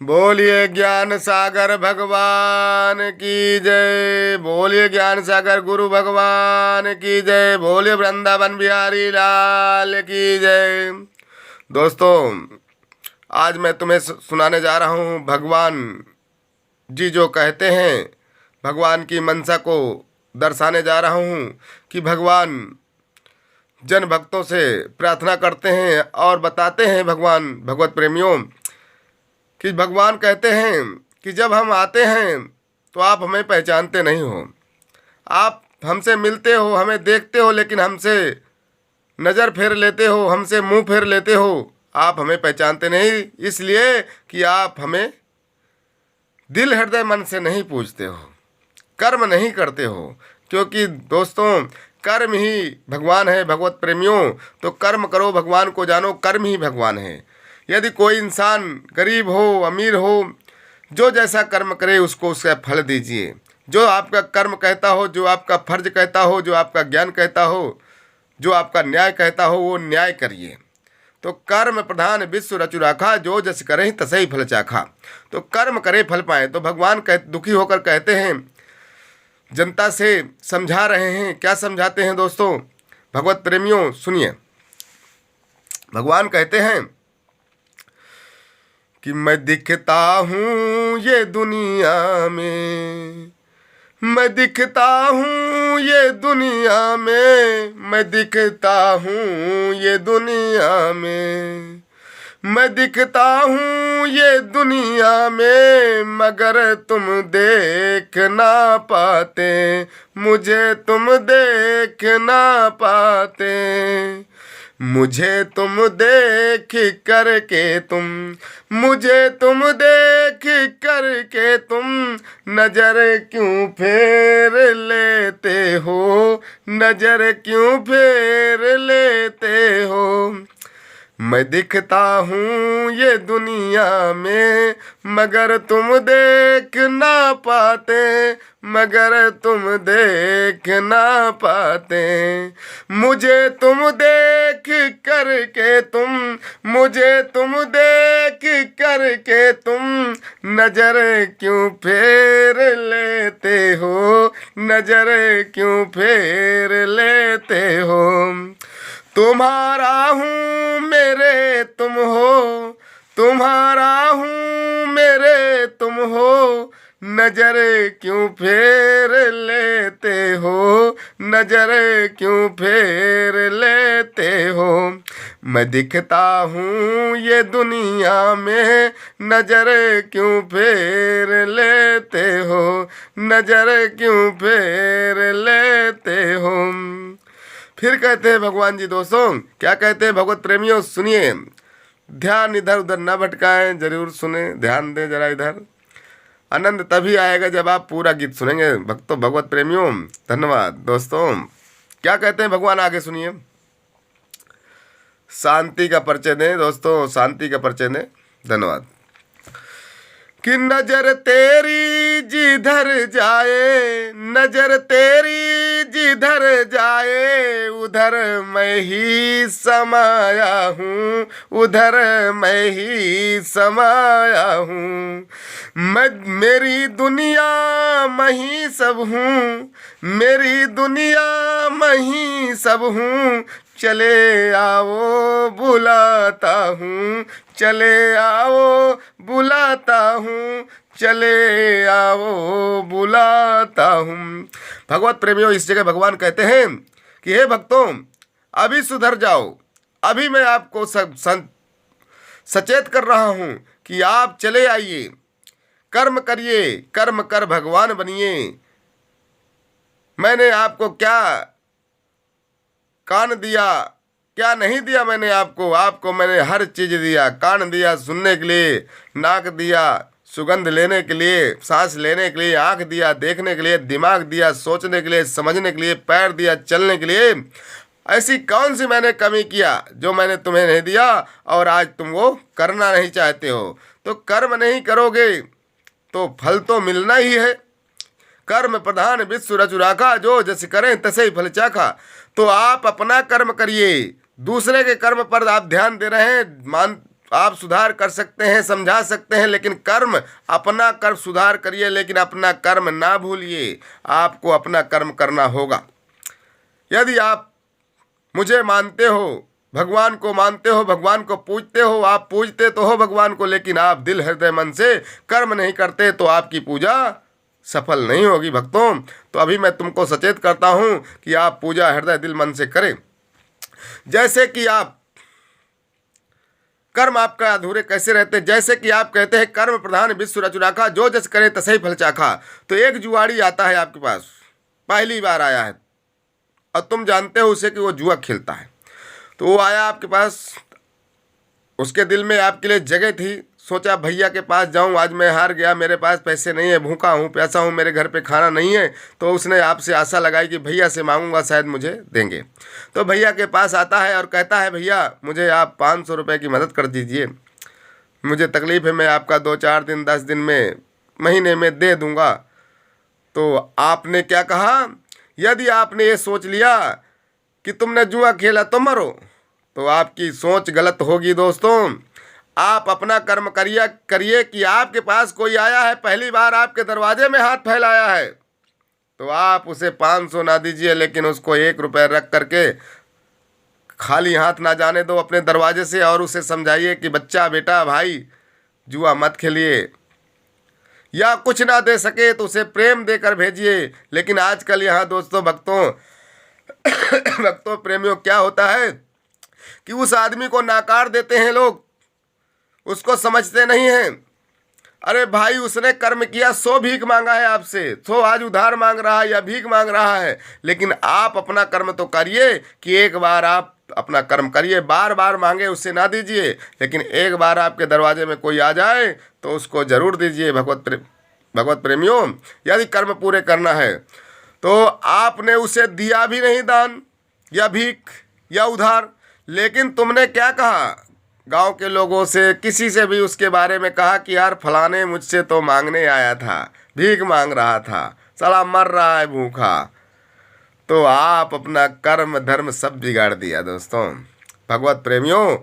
बोलिए ज्ञान सागर भगवान की जय। बोलिए ज्ञान सागर गुरु भगवान की जय। बोलिए वृंदावन बिहारी लाल की जय। दोस्तों, आज मैं तुम्हें सुनाने जा रहा हूँ भगवान जी जो कहते हैं, भगवान की मनसा को दर्शाने जा रहा हूँ कि भगवान जन भक्तों से प्रार्थना करते हैं और बताते हैं भगवान भगवत प्रेमियों कि भगवान कहते हैं कि जब हम आते हैं तो आप हमें पहचानते नहीं हो। आप हमसे मिलते हो, हमें देखते हो, लेकिन हमसे नज़र फेर लेते हो, हमसे मुंह फेर लेते हो। आप हमें पहचानते नहीं, इसलिए कि आप हमें दिल हृदय मन से नहीं पूजते हो, कर्म नहीं करते हो। क्योंकि दोस्तों, कर्म ही भगवान है। भगवत प्रेमियों, तो कर्म करो, भगवान को जानो, कर्म ही भगवान है। यदि कोई इंसान गरीब हो अमीर हो, जो जैसा कर्म करे उसको उसका फल दीजिए। जो आपका कर्म कहता हो, जो आपका फर्ज कहता हो, जो आपका ज्ञान कहता हो, जो आपका न्याय कहता हो, वो न्याय करिए। तो कर्म प्रधान विश्व रचु राखा, जो जस करे तसई फल चाखा। तो कर्म करे फल पाए। तो भगवान दुखी होकर कहते हैं, जनता से समझा रहे हैं। क्या समझाते हैं दोस्तों? भगवत प्रेमियों सुनिए। भगवान कहते हैं कि मैं दिखता हूँ ये दुनिया में, मैं दिखता हूँ ये दुनिया में, मैं दिखता हूँ ये दुनिया में, मैं दिखता हूँ ये दुनिया में, मगर तुम देख ना पाते, मुझे तुम देख ना पाते। मुझे तुम देख करके तुम, मुझे तुम देख करके तुम नजर क्यों फेर लेते हो, नजर क्यों फेर लेते हो। मैं दिखता हूँ ये दुनिया में, मगर तुम देख ना पाते, मगर तुम देख ना पाते। मुझे तुम देख करके तुम, मुझे तुम देख करके तुम नजर क्यों फेर लेते हो, नजर क्यों फेर लेते हो। तुम्हारा हूँ मेरे तुम हो, तुम्हारा हूँ मेरे तुम हो, नजर क्यों फेर लेते हो, नजर क्यों फेर लेते हो। मैं दिखता हूँ ये दुनिया में, नजर क्यों फेर लेते हो, नजर क्यों फेर लेते हो। फिर कहते हैं भगवान जी दोस्तों, क्या कहते हैं भगवत प्रेमियों सुनिए। ध्यान इधर उधर न भटकाएं, जरूर सुने, ध्यान दें जरा इधर। आनंद तभी आएगा जब आप पूरा गीत सुनेंगे भक्तों, भगवत प्रेमियों। धन्यवाद दोस्तों। क्या कहते हैं भगवान, आगे सुनिए। शांति का परिचय दें दोस्तों, शांति का परिचय दें। धन्यवाद। कि नजर तेरी जिधर जाए, नजर तेरी जिधर जाए, उधर मैं ही समाया हूँ, उधर मैं ही समाया हूँ। मैं मेरी दुनिया मैं ही सब हूँ, मेरी दुनिया मैं ही सब हूँ। चले आओ बुलाता हूँ, चले आओ बुलाता हूँ, चले आओ बुलाता हूँ। भगवत प्रेमियों, इस जगह भगवान कहते हैं कि हे भक्तों, अभी सुधर जाओ। अभी मैं आपको सचेत कर रहा हूँ कि आप चले आइए, कर्म करिए, कर्म कर भगवान बनिए। मैंने आपको क्या कान दिया, क्या नहीं दिया मैंने आपको? आपको मैंने हर चीज़ दिया। कान दिया सुनने के लिए, नाक दिया सुगंध लेने के लिए, सांस लेने के लिए, आँख दिया देखने के लिए, दिमाग दिया सोचने के लिए, समझने के लिए, पैर दिया चलने के लिए। ऐसी कौन सी मैंने कमी किया जो मैंने तुम्हें नहीं दिया और आज तुम वो करना नहीं चाहते हो? तो कर्म नहीं करोगे तो फल तो मिलना ही है। कर्म प्रधान विश्व रचु राखा, जो जस करें तसे ही फल चाखा। तो आप अपना कर्म करिए, दूसरे के कर्म पर आप ध्यान दे रहे हैं, आप सुधार कर सकते हैं, समझा सकते हैं, लेकिन कर्म, अपना कर्म सुधार करिए, लेकिन अपना कर्म ना भूलिए। आपको अपना कर्म करना होगा। यदि आप मुझे मानते हो, भगवान को मानते हो, भगवान को पूजते हो, आप पूजते तो हो भगवान को, लेकिन आप दिल हृदय मन से कर्म नहीं करते तो आपकी पूजा सफल नहीं होगी भक्तों। तो अभी मैं तुमको सचेत करता हूँ कि आप पूजा हृदय दिल मन से करें। जैसे कि आप कर्म आपका अधूरे कैसे रहते, जैसे कि आप कहते हैं कर्म प्रधान विश्व रचु राखा, जो जस करे तसई फल चाखा। तो एक जुआड़ी आता है आपके पास, पहली बार आया है और तुम जानते हो उसे कि वो जुआ खेलता है। तो वो आया आपके पास, उसके दिल में आपके लिए जगह थी, सोचा भैया के पास जाऊं, आज मैं हार गया, मेरे पास पैसे नहीं है, भूखा हूं, प्यासा हूं, मेरे घर पे खाना नहीं है। तो उसने आपसे आशा लगाई कि भैया से मांगूंगा शायद मुझे देंगे। तो भैया के पास आता है और कहता है भैया मुझे आप 500 रुपये की मदद कर दीजिए, मुझे तकलीफ़ है, मैं आपका 2-4 दिन 10 दिन में महीने में दे दूँगा। तो आपने क्या कहा, यदि आपने ये सोच लिया कि तुमने जुआ खेला तो मरो, तो आपकी सोच गलत होगी दोस्तों। आप अपना कर्म करिए कि आपके पास कोई आया है, पहली बार आपके दरवाजे में हाथ फैलाया है, तो आप उसे 500 ना दीजिए, लेकिन उसको 1 रुपये रख करके खाली हाथ ना जाने दो अपने दरवाजे से, और उसे समझाइए कि बच्चा, बेटा, भाई जुआ मत खेलिए। या कुछ ना दे सके तो उसे प्रेम देकर भेजिए। लेकिन आजकल यहाँ दोस्तों, भक्तों प्रेमियों, क्या होता है कि उस आदमी को नाकार देते हैं लोग, उसको समझते नहीं हैं। अरे भाई उसने कर्म किया, 100 भीख मांगा है आपसे, 100 आज उधार मांग रहा है या भीख मांग रहा है, लेकिन आप अपना कर्म तो करिए कि एक बार आप अपना कर्म करिए, बार बार मांगे उससे ना दीजिए, लेकिन एक बार आपके दरवाजे में कोई आ जाए तो उसको जरूर दीजिए। भगवत प्रेमियों, यदि कर्म पूरे करना है तो आपने उसे दिया भी नहीं दान या भीख या उधार, लेकिन तुमने क्या कहा, गांव के लोगों से, किसी से भी उसके बारे में कहा कि यार फलाने मुझसे तो मांगने आया था, भीख मांग रहा था, साला मर रहा है भूखा। तो आप अपना कर्म धर्म सब बिगाड़ दिया दोस्तों। भगवत प्रेमियों,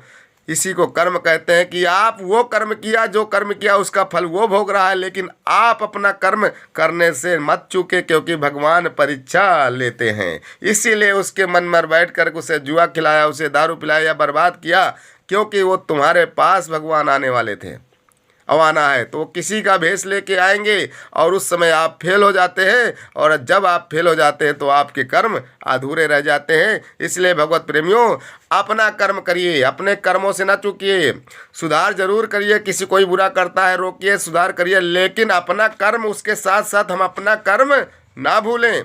इसी को कर्म कहते हैं कि आप वो कर्म किया, जो कर्म किया उसका फल वो भोग रहा है, लेकिन आप अपना कर्म करने से मत चूके, क्योंकि भगवान परीक्षा लेते हैं। इसीलिए उसके मन में बैठ कर उसे जुआ खिलाया, उसे दारू पिलाया या बर्बाद किया, क्योंकि वो तुम्हारे पास भगवान आने वाले थे, अब आना है तो वो किसी का भेष लेके आएंगे, और उस समय आप फेल हो जाते हैं, और जब आप फेल हो जाते हैं तो आपके कर्म अधूरे रह जाते हैं। इसलिए भगवत प्रेमियों, अपना कर्म करिए, अपने कर्मों से ना चूकिए, सुधार जरूर करिए, किसी कोई बुरा करता है रोकिए, सुधार करिए, लेकिन अपना कर्म उसके साथ साथ हम अपना कर्म ना भूलें।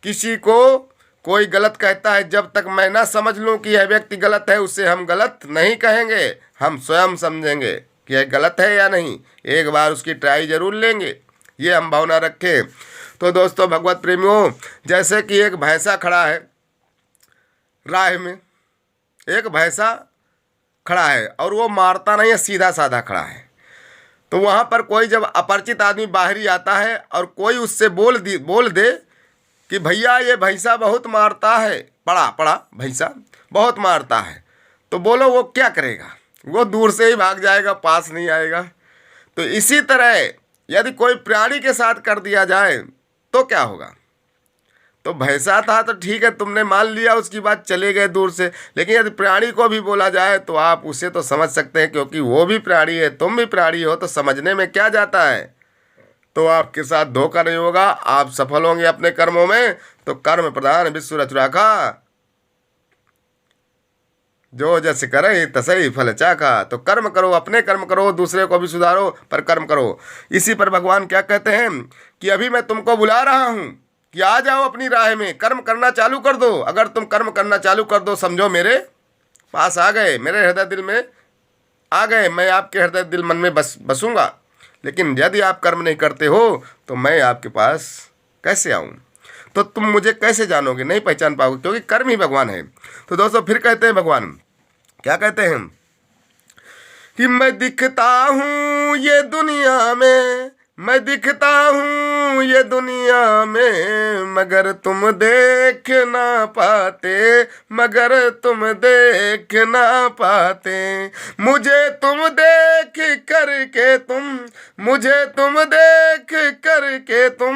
किसी को कोई गलत कहता है, जब तक मैं ना समझ लूँ कि यह व्यक्ति गलत है, उसे हम गलत नहीं कहेंगे, हम स्वयं समझेंगे कि यह गलत है या नहीं, एक बार उसकी ट्राई जरूर लेंगे, ये हम भावना रखें। तो दोस्तों भगवत प्रेमियों, जैसे कि एक भैंसा खड़ा है राह में, एक भैंसा खड़ा है और वो मारता नहीं है, सीधा साधा खड़ा है। तो वहाँ पर कोई जब अपरिचित आदमी बाहरी आता है और कोई उससे बोल दे कि भैया ये भैंसा बहुत मारता है, पड़ा भैंसा बहुत मारता है, तो बोलो वो क्या करेगा, वो दूर से ही भाग जाएगा, पास नहीं आएगा। तो इसी तरह यदि कोई प्राणी के साथ कर दिया जाए तो क्या होगा। तो भैंसा था तो ठीक है, तुमने मान लिया, उसकी बात चले गए दूर से, लेकिन यदि प्राणी को भी बोला जाए तो आप उसे तो समझ सकते हैं, क्योंकि वो भी प्राणी है, तुम भी प्राणी हो, तो समझने में क्या जाता है। तो आपके साथ धोखा नहीं होगा, आप सफल होंगे अपने कर्मों में। तो कर्म प्रधान विश्व रचु राखा, जो जस करे तसई फल चाखा। तो कर्म करो, अपने कर्म करो, दूसरे को भी सुधारो, पर कर्म करो। इसी पर भगवान क्या कहते हैं कि अभी मैं तुमको बुला रहा हूँ कि आ जाओ अपनी राह में, कर्म करना चालू कर दो। अगर तुम कर्म करना चालू कर दो, समझो मेरे पास आ गए, मेरे हृदय दिल में आ गए, मैं आपके हृदय दिल मन में बसूंगा। लेकिन यदि आप कर्म नहीं करते हो तो मैं आपके पास कैसे आऊँ, तो तुम मुझे कैसे जानोगे, नहीं पहचान पाओगे, क्योंकि कर्म ही भगवान है। तो दोस्तों फिर कहते हैं भगवान, क्या कहते हैं कि मैं दिखता हूँ ये दुनिया में मैं दिखता हूँ ये दुनिया में, मगर तुम देख ना पाते, मगर तुम देख ना पाते। मुझे तुम देख करके तुम, मुझे तुम देख करके तुम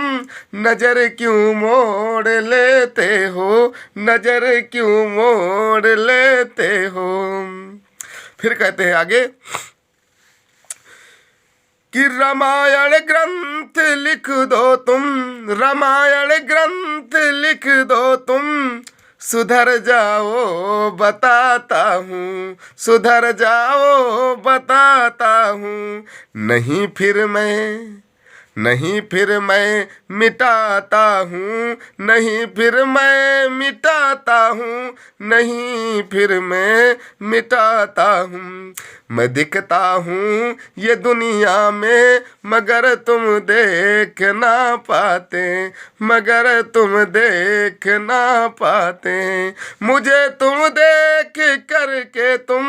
नजर क्यों मोड़ लेते हो, नजर क्यों मोड़ लेते हो। फिर कहते हैं आगे कि रामायण ग्रंथ लिख दो तुम, रामायण ग्रंथ लिख दो तुम, सुधर जाओ बताता हूँ, सुधर जाओ बताता हूँ। नहीं फिर मैं, नहीं फिर मैं मिटाता हूँ, नहीं फिर मैं मिटाता हूँ, नहीं फिर मैं मिटाता हूँ। मैं दिखता हूँ ये दुनिया में, मगर तुम देख ना पाते, मगर तुम देख ना पाते। मुझे तुम देख करके तुम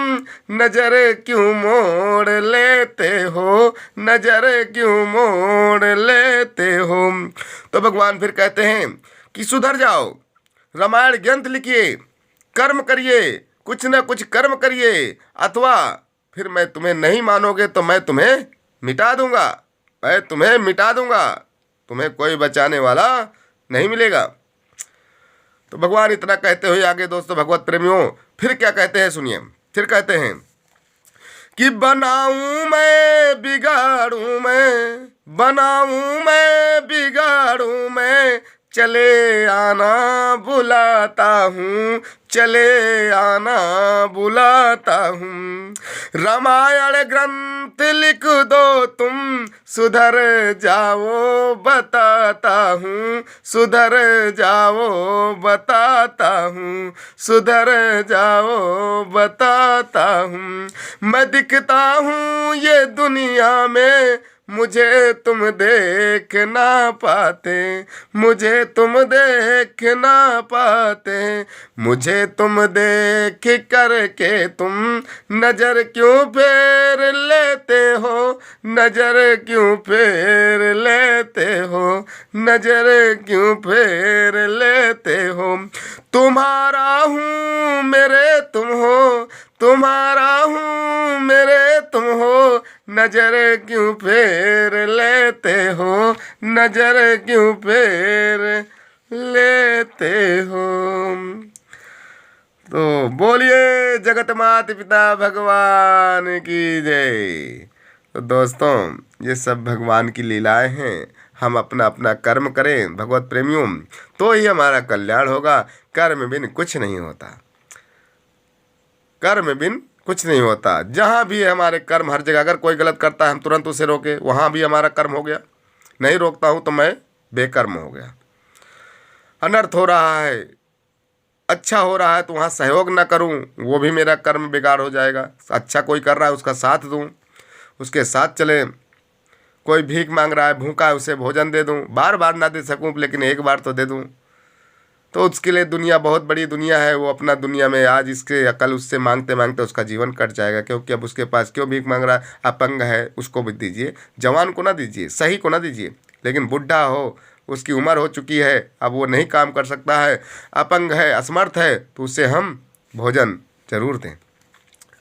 नजर क्यों मोड़ लेते हो, नजर क्यों मोड़ लेते हो। तो भगवान फिर कहते हैं कि सुधर जाओ, रामायण ग्रंथ लिखिए, कर्म करिए, कुछ न कुछ कर्म करिए, अथवा फिर मैं तुम्हें नहीं मानोगे तो मैं तुम्हें मिटा दूंगा, मैं तुम्हें मिटा दूंगा, तुम्हें कोई बचाने वाला नहीं मिलेगा। तो भगवान इतना कहते हुए आगे दोस्तों भगवत प्रेमियों फिर क्या कहते हैं सुनिए। फिर कहते हैं कि बनाऊं मैं बिगाड़ूं मैं, बनाऊं मैं बिगाड़ूं मैं, चले आना बुलाता हूँ, चले आना बुलाता हूँ। रामायण ग्रंथ लिख दो तुम, सुधर जाओ बताता हूँ, सुधर जाओ बताता हूँ, सुधर जाओ बताता हूँ। मैं दिखता हूँ ये दुनिया में, मुझे तुम देख ना पाते, मुझे तुम देख ना पाते। मुझे तुम देख करके तुम नजर क्यों फेर लेते हो, नजर क्यों फेर लेते हो, नजर क्यों फेर लेते हो। तुम्हारा हूँ मेरे तुम हो, तुम्हारा हूँ मेरे तुम हो, नजर क्यों फेर लेते हो, नजर क्यों फेर लेते हो। तो बोलिए जगत माता पिता भगवान की जय। तो दोस्तों ये सब भगवान की लीलाएं हैं, हम अपना अपना कर्म करें भगवत प्रेमियों, तो ही हमारा कल्याण होगा। कर्म बिन कुछ नहीं होता, कर्म बिन कुछ नहीं होता। जहाँ भी है हमारे कर्म, हर जगह अगर कोई गलत करता है हम तुरंत उसे रोके, वहाँ भी हमारा कर्म हो गया। नहीं रोकता हूँ तो मैं बेकर्म हो गया। अनर्थ हो रहा है, अच्छा हो रहा है तो वहाँ सहयोग ना करूँ, वो भी मेरा कर्म बिगाड़ हो जाएगा। अच्छा कोई कर रहा है उसका साथ दूँ, उसके साथ चले। कोई भीख मांग रहा है, भूखा है, उसे भोजन दे दूँ। बार बार ना दे सकूँ लेकिन एक बार तो दे दूँ। तो उसके लिए दुनिया बहुत बड़ी दुनिया है, वो अपना दुनिया में आज इसके अकल उससे मांगते मांगते उसका जीवन कट जाएगा। क्योंकि अब उसके पास क्यों भीख मांग रहा है, अपंग है उसको भी दीजिए, जवान को ना दीजिए, सही को ना दीजिए। लेकिन बुढ़ा हो, उसकी उम्र हो चुकी है, अब वो नहीं काम कर सकता है, अपंग है, असमर्थ है, तो उसे हम भोजन जरूर दें।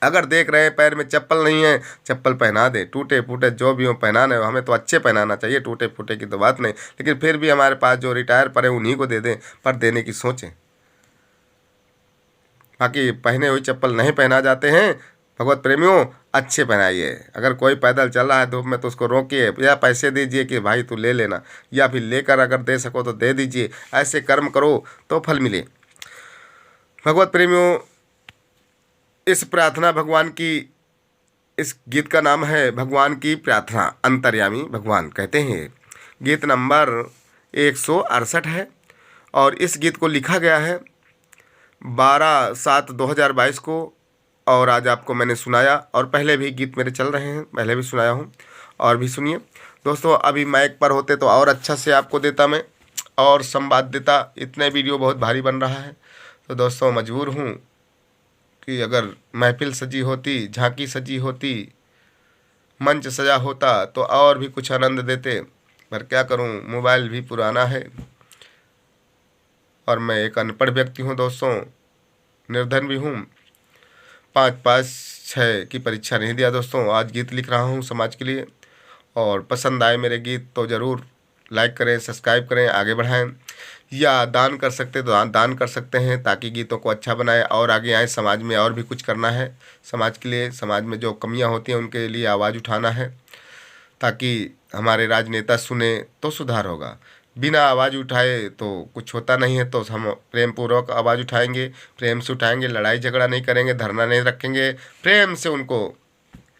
अगर देख रहे हैं पैर में चप्पल नहीं है, चप्पल पहना दें, टूटे फूटे जो भी हो पहनाने, हमें तो अच्छे पहनाना चाहिए, टूटे फूटे की तो बात नहीं। लेकिन फिर भी हमारे पास जो रिटायर पड़े उन्हीं को दे दें, पर देने की सोचें। बाकी पहने हुई चप्पल नहीं पहना जाते हैं भगवत प्रेमियों, अच्छे पहनाइए। अगर कोई पैदल चल रहा है धूप में तो उसको रोकिए, या पैसे दीजिए कि भाई तू ले लेना, या फिर लेकर अगर दे सको तो दे दीजिए। ऐसे कर्म करो तो फल मिले। भगवत प्रेमियों इस प्रार्थना भगवान की, इस गीत का नाम है भगवान की प्रार्थना अंतर्यामी भगवान कहते हैं। गीत नंबर 168 है और इस गीत को लिखा गया है 12/7/2022 को, और आज आपको मैंने सुनाया। और पहले भी गीत मेरे चल रहे हैं, पहले भी सुनाया हूँ और भी सुनिए दोस्तों। अभी माइक पर होते तो और अच्छा से आपको देता मैं और संवाद देता, इतने वीडियो बहुत भारी बन रहा है। तो दोस्तों मजबूर हूँ कि अगर महफिल सजी होती, झांकी सजी होती, मंच सजा होता तो और भी कुछ आनंद देते, पर क्या करूं, मोबाइल भी पुराना है और मैं एक अनपढ़ व्यक्ति हूं दोस्तों, निर्धन भी हूं। 5 पास 6 की परीक्षा नहीं दिया दोस्तों, आज गीत लिख रहा हूं समाज के लिए। और पसंद आए मेरे गीत तो ज़रूर लाइक करें, सब्सक्राइब करें, आगे बढ़ाएं, या दान कर सकते तो दान कर सकते हैं ताकि गीतों को अच्छा बनाए और आगे आए। समाज में और भी कुछ करना है समाज के लिए, समाज में जो कमियां होती हैं उनके लिए आवाज़ उठाना है ताकि हमारे राजनेता सुने तो सुधार होगा। बिना आवाज़ उठाए तो कुछ होता नहीं है, तो हम प्रेम पूर्वक आवाज़ उठाएंगे, प्रेम से उठाएंगे, लड़ाई झगड़ा नहीं करेंगे, धरना नहीं रखेंगे, प्रेम से उनको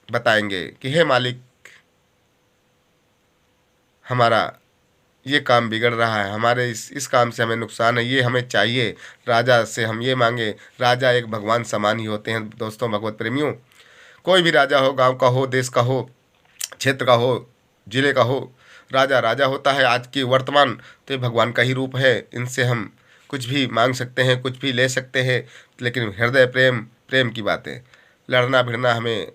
बताएंगे कि हे मालिक, हमारा ये काम बिगड़ रहा है, हमारे इस काम से हमें नुकसान है, ये हमें चाहिए। राजा से हम ये मांगे, राजा एक भगवान समान ही होते हैं दोस्तों, भगवत प्रेमियों। कोई भी राजा हो, गांव का हो, देश का हो, क्षेत्र का हो, जिले का हो, राजा राजा होता है। आज की वर्तमान तो ये भगवान का ही रूप है, इनसे हम कुछ भी मांग सकते हैं, कुछ भी ले सकते हैं, लेकिन हृदय प्रेम, प्रेम की बातें, लड़ना भिड़ना हमें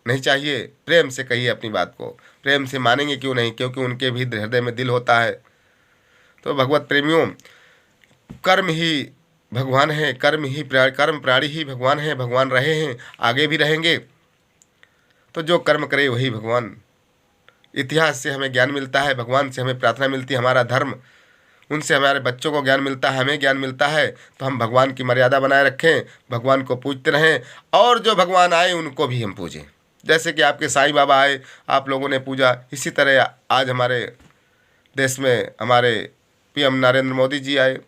नहीं चाहिए। प्रेम से कहिए अपनी बात को, प्रेम से मानेंगे क्यों नहीं, क्योंकि उनके भी हृदय में दिल होता है। तो भगवत प्रेमियों, कर्म ही भगवान है, कर्म प्राणी ही भगवान है, भगवान रहे हैं, आगे भी रहेंगे। तो जो कर्म करे वही भगवान। इतिहास से हमें ज्ञान मिलता है, भगवान से हमें प्रार्थना मिलती है, हमारा धर्म, उनसे हमारे बच्चों को ज्ञान मिलता है, हमें ज्ञान मिलता है। तो हम भगवान की मर्यादा बनाए रखें, भगवान को पूजते रहें, और जो भगवान आए उनको भी हम पूजें। जैसे कि आपके साईं बाबा आए, आप लोगों ने पूजा, इसी तरह आज हमारे देश में हमारे पीएम नरेंद्र मोदी जी आए,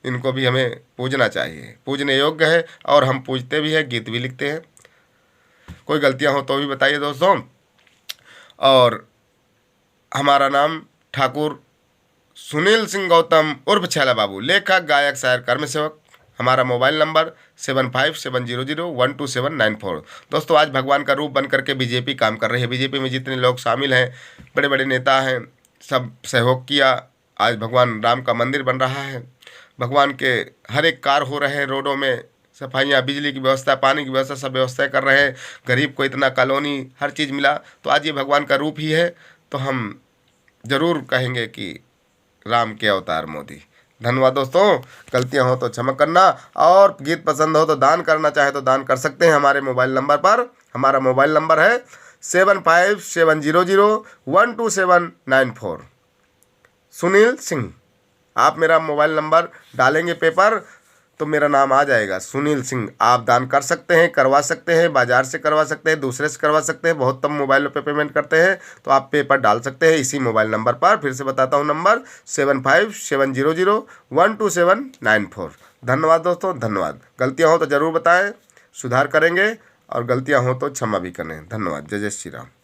इनको भी हमें पूजना चाहिए, पूजने योग्य है, और हम पूजते भी हैं, गीत भी लिखते हैं। कोई गलतियां हो तो भी बताइए दोस्तों। और हमारा नाम ठाकुर सुनील सिंह गौतम उर्फ छैला बाबू, लेखक, गायक, शायर, कर्म सेवक। हमारा मोबाइल नंबर 7570012794। दोस्तों, आज भगवान का रूप बन करके बीजेपी काम कर रही है। बीजेपी में जितने लोग शामिल हैं, बड़े बड़े नेता हैं, सब सहयोग किया। आज भगवान राम का मंदिर बन रहा है, भगवान के हर एक कार्य हो रहे हैं, रोडों में सफाइयाँ, बिजली की व्यवस्था, पानी की व्यवस्था, सब व्यवस्था कर रहे हैं। गरीब को इतना कॉलोनी, हर चीज़ मिला। तो आज ये भगवान का रूप ही है। तो हम ज़रूर कहेंगे कि राम के अवतार मोदी। धन्यवाद दोस्तों, गलतियां हो तो क्षमा करना, और गीत पसंद हो तो दान करना चाहे तो दान कर सकते हैं हमारे मोबाइल नंबर पर। हमारा मोबाइल नंबर है 7570012794। सुनील सिंह। आप मेरा मोबाइल नंबर डालेंगे पेपर तो मेरा नाम आ जाएगा, सुनील सिंह। आप दान कर सकते हैं, करवा सकते हैं, बाजार से करवा सकते हैं, दूसरे से करवा सकते हैं, बहुत कम मोबाइलों पे पेमेंट करते हैं, तो आप पेपर डाल सकते हैं इसी मोबाइल नंबर पर। फिर से बताता हूं नंबर 7570012794। धन्यवाद दोस्तों, धन्यवाद। गलतियां हो तो ज़रूर बताएं, सुधार करेंगे, और गलतियां हो तो क्षमा भी करें। धन्यवाद। जय जय श्री राम।